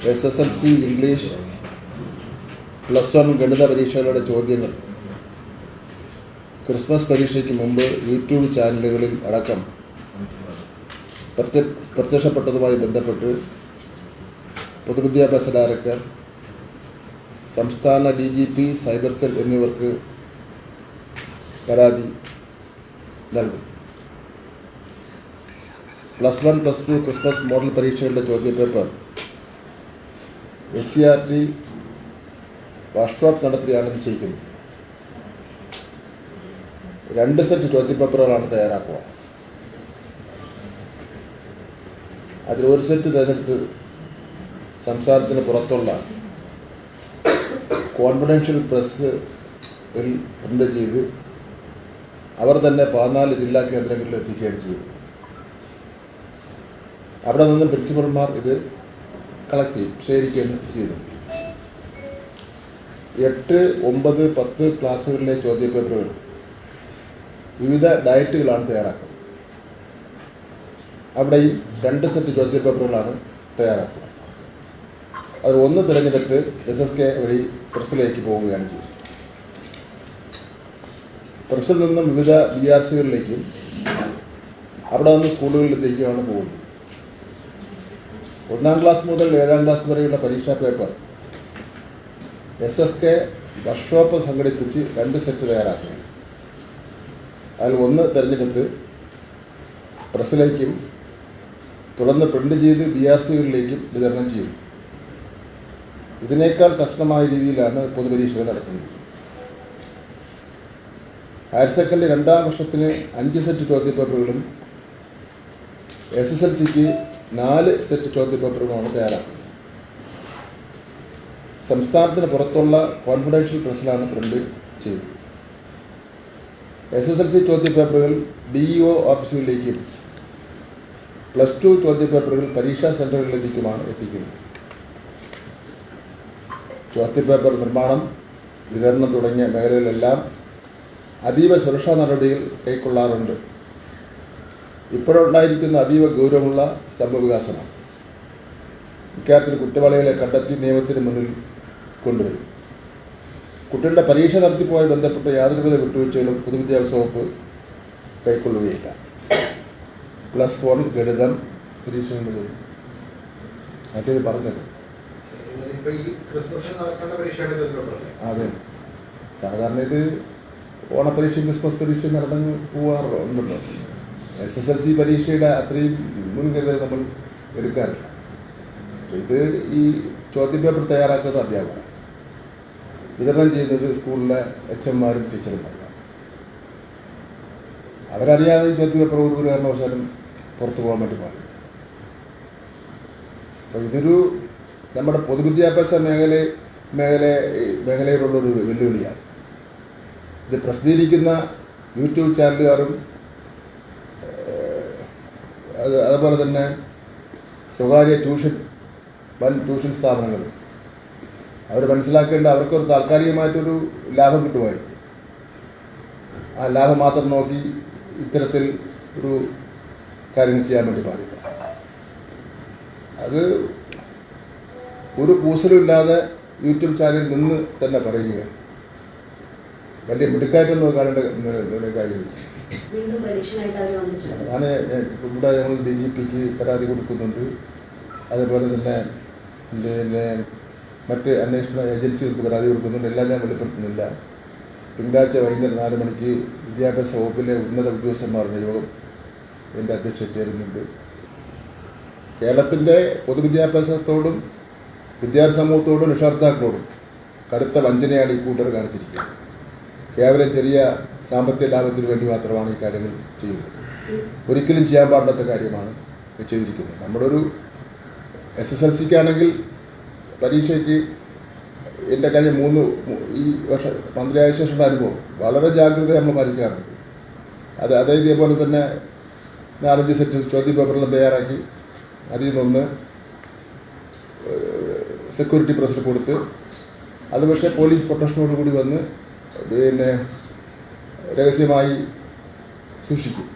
SSLC English +1 ഗണിത പരീക്ഷകളുടെ ചോദ്യങ്ങൾ ക്രിസ്മസ് പരീക്ഷയ്ക്ക് മുമ്പ് യൂട്യൂബ് ചാനലുകളിൽ അടക്കം പ്രത്യക്ഷപ്പെട്ടതുമായി ബന്ധപ്പെട്ട് പൊതുവിദ്യാഭ്യാസ ഡയറക്ടർ, സംസ്ഥാന DGP, സൈബർ സെൽ എന്നിവർക്ക് പരാതി നൽകും. +1, +2 ക്രിസ്മസ് മോഡൽ പരീക്ഷകളുടെ ചോദ്യപേപ്പർ SCERT വർക്ക്ഷോപ്പ് നടത്തിയാണ് നിശ്ചയിക്കുന്നത്. 2 സെറ്റ് ചോദ്യപേപ്പറുകളാണ് തയ്യാറാക്കുക. അതിൽ 1 സെറ്റ് തിരഞ്ഞെടുത്ത് സംസ്ഥാനത്തിന് പുറത്തുള്ള കോൺഫിഡൻഷ്യൽ പ്രസ്സിൽ പ്രിൻ്റ് ചെയ്ത് അവർ തന്നെ 14 ജില്ലാ കേന്ദ്രങ്ങളിൽ എത്തിക്കുകയാണ് ചെയ്തത്. അവിടെ നിന്ന് പ്രിൻസിപ്പൽമാർ ഇത് കളക്ട് ചെയ്യും, ശേഖരിക്കുകയാണ് ചെയ്തത്. 8, 9, 10 ക്ലാസ്സുകളിലെ ചോദ്യപേപ്പറുകൾ വിവിധ ഡയറ്റുകളാണ് തയ്യാറാക്കുന്നത്. അവിടെയും 2 സെറ്റ് ചോദ്യപേപ്പറുകളാണ് തയ്യാറാക്കുന്നത്. അത് 1 തിരഞ്ഞെടുത്ത് SSK വഴി പ്രസ്സിലേക്ക് പോവുകയാണ് ചെയ്യുന്നത്. പ്രസ്സിൽ നിന്നും വിവിധ BRCകളിലേക്കും അവിടെ നിന്ന് സ്കൂളുകളിലേക്കുമാണ് പോകുന്നത്. 1ാം ക്ലാസ് മുതൽ 7ാം ക്ലാസ് വരെയുള്ള പരീക്ഷാ പേപ്പർ SSK വർക്ക്ഷോപ്പ് സംഘടിപ്പിച്ച് 2 സെറ്റ് തയ്യാറാക്കുക. അതിൽ 1 തിരഞ്ഞെടുത്ത് പ്രസ്സിലേക്കും തുടർന്ന് പ്രിൻ്റ് ചെയ്ത് BRCകളിലേക്കും വിതരണം ചെയ്തു. ഇതിനേക്കാൾ കഷ്ടമായ രീതിയിലാണ് പൊതുപരീക്ഷകൾ നടത്തുന്നത്. ഹയർ സെക്കൻഡറി 2ാം വർഷത്തിന് 5 സെറ്റ് ചോദ്യപേപ്പറുകളും SSLCക്ക് 4 സെറ്റ് ചോദ്യപേപ്പറുകളുമാണ് തയ്യാറാക്കുന്നത്. സംസ്ഥാനത്തിന് പുറത്തുള്ള കോൺഫിഡൻഷ്യൽ പ്രസ്സിലാണ് പ്രിൻ്റ് ചെയ്തത്. SSLC ചോദ്യപേപ്പറുകൾ DEO ഓഫീസുകളിലേക്കും +2 ചോദ്യപേപ്പറുകൾ പരീക്ഷാ സെൻ്ററുകളിലേക്കുമാണ് എത്തിക്കുന്നത്. ചോദ്യപേപ്പർ നിർമ്മാണം, വിതരണം തുടങ്ങിയ മേഖലകളിലെല്ലാം അതീവ സുരക്ഷാ നടപടികൾ കൈക്കൊള്ളാറുണ്ട്. ഇപ്പോഴുണ്ടായിരിക്കുന്ന അതീവ ഗൗരവമുള്ള സംഭവവികാസമാണ്. ഇക്കാര്യത്തിൽ കുറ്റവാളികളെ കണ്ടെത്തി നിയമത്തിന് മുന്നിൽ കൊണ്ടുവരും. കുട്ടികളുടെ പരീക്ഷ നടത്തിപ്പുമായി ബന്ധപ്പെട്ട യാതൊരുവിധ വിട്ടുവീഴ്ചകളും പൊതുവിദ്യാഭ്യാസ വകുപ്പ് കൈക്കൊള്ളുകയില്ല. +1 ഗണിതം പരീക്ഷകൾ മറ്റേ പറഞ്ഞത്. അതെ, സാധാരണ ഇത് ഓണപ്പരീക്ഷ ക്രിസ്മസ് പരീക്ഷ നടന്നു പോവാറുണ്ടല്ലോ. SSLC പരീക്ഷയുടെ അത്രയും മുൻകരുതൽ നമ്മൾ എടുക്കാറില്ല. ഇത് ഈ ചോദ്യപേപ്പർ തയ്യാറാക്കുന്നത് അധ്യാപകർ, വിതരണം ചെയ്യുന്നത് സ്കൂളിലെ HMമാരും ടീച്ചർമാരും. അവരറിയാതെ ഈ ചോദ്യപേപ്പർ ഒരു കാരണവശാലും പുറത്തു പോകാൻ വേണ്ടി പാടില്ല. അപ്പോൾ ഇതൊരു നമ്മുടെ പൊതുവിദ്യാഭ്യാസ മേഖലയിലുള്ളൊരു വെല്ലുവിളിയാണ്. ഇത് പ്രസിദ്ധീകരിക്കുന്ന യൂട്യൂബ് ചാനലുകാരും അതുപോലെ തന്നെ സ്വകാര്യ വൻ ട്യൂഷൻ സ്ഥാപനങ്ങൾ അവർ മനസ്സിലാക്കേണ്ട അവർക്കൊരു താൽക്കാലികമായിട്ടൊരു ലാഭം കിട്ടുമായിരിക്കും. ആ ലാഭം മാത്രം നോക്കി ഇത്തരത്തിൽ ഒരു കാര്യങ്ങൾ ചെയ്യാൻ വേണ്ടി പാടില്ല. അത് ഒരു കൂസലുമില്ലാതെ യൂട്യൂബ് ചാനലിൽ നിന്ന് തന്നെ പറയുക. വലിയ മിടുക്കായിട്ടൊന്നും കാണേണ്ട കാര്യമില്ല. അതാണ് ഇവിടെ ഞങ്ങൾ DGPക്ക് പരാതി കൊടുക്കുന്നുണ്ട്. അതുപോലെ തന്നെ മറ്റ് അന്വേഷണ ഏജൻസികൾക്ക് പരാതി കൊടുക്കുന്നുണ്ട്. എല്ലാം ഞാൻ വെളിപ്പെടുത്തുന്നില്ല. തിങ്കളാഴ്ച വൈകുന്നേരം 4 മണിക്ക് വിദ്യാഭ്യാസ വകുപ്പിലെ ഉന്നത ഉദ്യോഗസ്ഥന്മാരുടെ യോഗം എൻ്റെ അധ്യക്ഷത ചേരുന്നുണ്ട്. കേരളത്തിൻ്റെ പൊതുവിദ്യാഭ്യാസത്തോടും വിദ്യാർത്ഥി സമൂഹത്തോടും രക്ഷകർത്താക്കളോടും കടുത്ത വഞ്ചനയാണ് ഈ കൂട്ടർ കാണിച്ചിരിക്കുന്നത്. കേവലം ചെറിയ സാമ്പത്തിക ലാഭത്തിന് വേണ്ടി മാത്രമാണ് ഈ കാര്യങ്ങൾ ചെയ്യുന്നത്. ഒരിക്കലും ചെയ്യാൻ പാടില്ലാത്ത കാര്യമാണ് ചെയ്തിരിക്കുന്നത്. നമ്മുടെ ഒരു SSLCക്കാണെങ്കിൽ പരീക്ഷയ്ക്ക് എൻ്റെ കഴിഞ്ഞ ഈ വർഷം മന്ത്രിയായ ശേഷമുള്ള അനുഭവം വളരെ ജാഗ്രത നമ്മൾ പാലിക്കാറുണ്ട്. അതായത് ഇതേപോലെ തന്നെ 4-5 സെറ്റ് ചോദ്യപേപ്പറെല്ലാം തയ്യാറാക്കി അതിൽ നിന്നൊന്ന് സെക്യൂരിറ്റി പ്രസിൽ കൊടുത്ത് അത് പക്ഷേ പോലീസ് പ്രൊട്ടക്ഷനോട് കൂടി വന്ന് രഹസ്യമായി സൂക്ഷിക്കും.